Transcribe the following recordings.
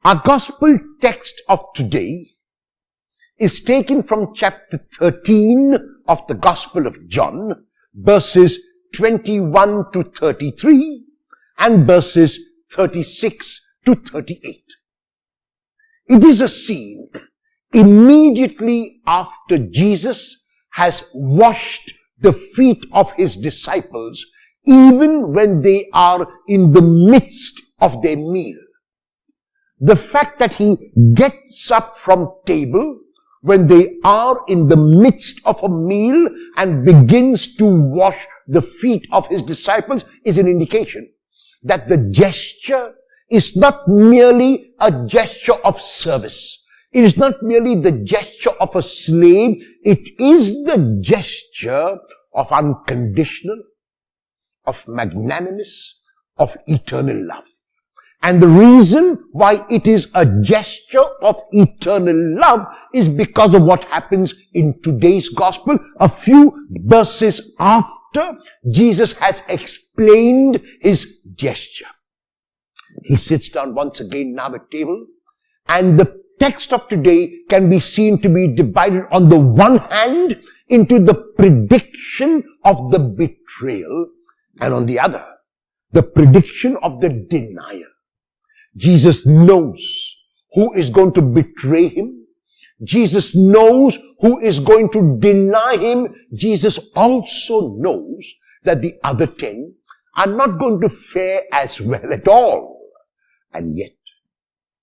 Our gospel text of today is taken from chapter 13 of the Gospel of John, verses 21 to 33 and verses 36 to 38. It is a scene immediately after Jesus has washed the feet of his disciples, even when they are in the midst of their meal. The fact that he gets up from table when they are in the midst of a meal and begins to wash the feet of his disciples is an indication that the gesture is not merely a gesture of service. It is not merely the gesture of a slave. It is the gesture of unconditional, of magnanimous, of eternal love. And the reason why it is a gesture of eternal love is because of what happens in today's gospel. A few verses after Jesus has explained his gesture, he sits down once again now at table, and the text of today can be seen to be divided on the one hand into the prediction of the betrayal, and on the other, the prediction of the denial. Jesus knows who is going to betray him. Jesus knows who is going to deny him. Jesus also knows that the other 10 are not going to fare as well at all. And yet,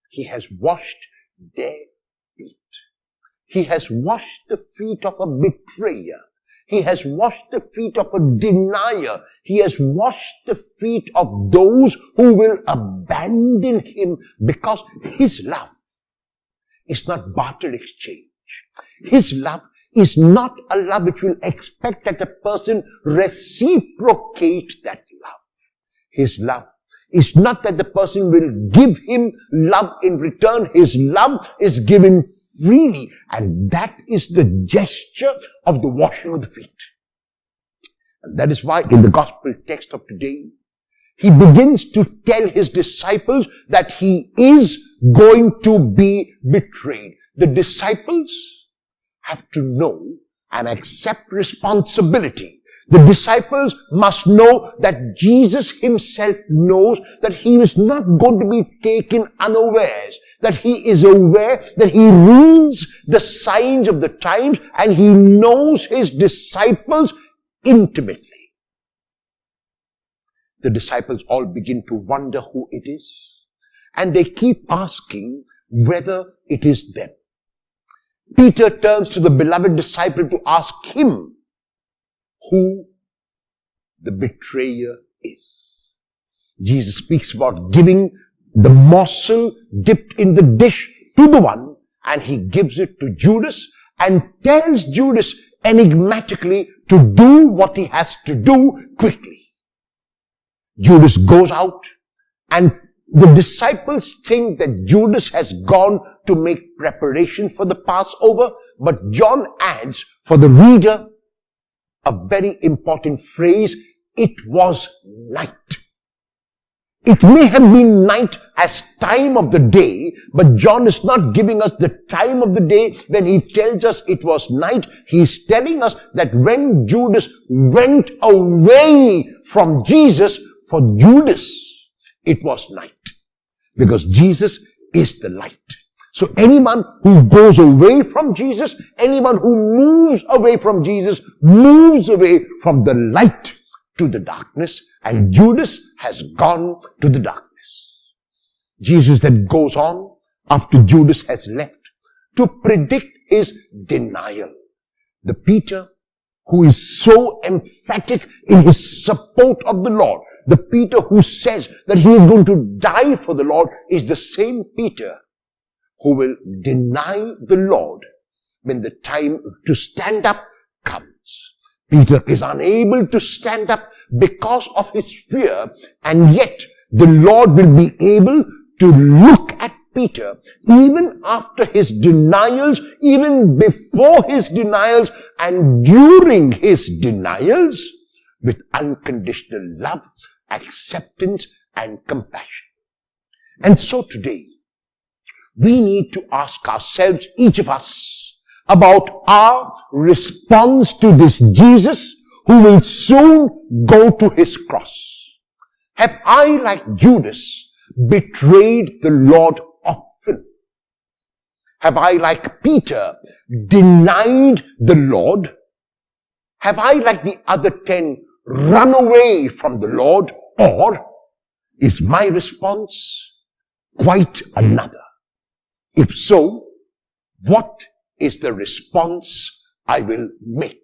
he has washed their feet. He has washed the feet of a betrayer. He has washed the feet of a denier. He has washed the feet of those who will abandon him, because his love is not barter exchange. His love is not a love which will expect that a person reciprocate that love. His love is not that the person will give him love in return. His love is given freely, and that is the gesture of the washing of the feet. And that is why in the gospel text of today, he begins to tell his disciples that he is going to be betrayed. The disciples have to know and accept responsibility. The disciples must know that Jesus himself knows that he is not going to be taken unawares, that he is aware, that he reads the signs of the times, and he knows his disciples intimately. The disciples all begin to wonder who it is, and they keep asking whether it is them. Peter turns to the beloved disciple to ask him who the betrayer is. Jesus speaks about giving the morsel dipped in the dish to the one, and he gives it to Judas and tells Judas enigmatically to do what he has to do quickly. Judas goes out, and the disciples think that Judas has gone to make preparation for the Passover, but John adds for the reader a very important phrase: it was night. It may have been night as time of the day, but John is not giving us the time of the day when he tells us it was night. He is telling us that when Judas went away from Jesus, for Judas, it was night. Because Jesus is the light. So anyone who goes away from Jesus, anyone who moves away from Jesus, moves away from the light to the darkness, and Judas has gone to the darkness. Jesus then goes on, after Judas has left, to predict his denial. The Peter who is so emphatic in his support of the Lord, the Peter who says that he is going to die for the Lord, is the same Peter who will deny the Lord when the time to stand up comes. Peter is unable to stand up because of his fear, and yet the Lord will be able to look at Peter even after his denials, even before his denials, and during his denials, with unconditional love, acceptance, and compassion. And so today, we need to ask ourselves, each of us, about our response to this Jesus who will soon go to his cross. Have I, like Judas, betrayed the Lord often? Have I, like Peter, denied the Lord? Have I, like the other 10, run away from the Lord? Or is my response quite another? If so, what is the response I will make?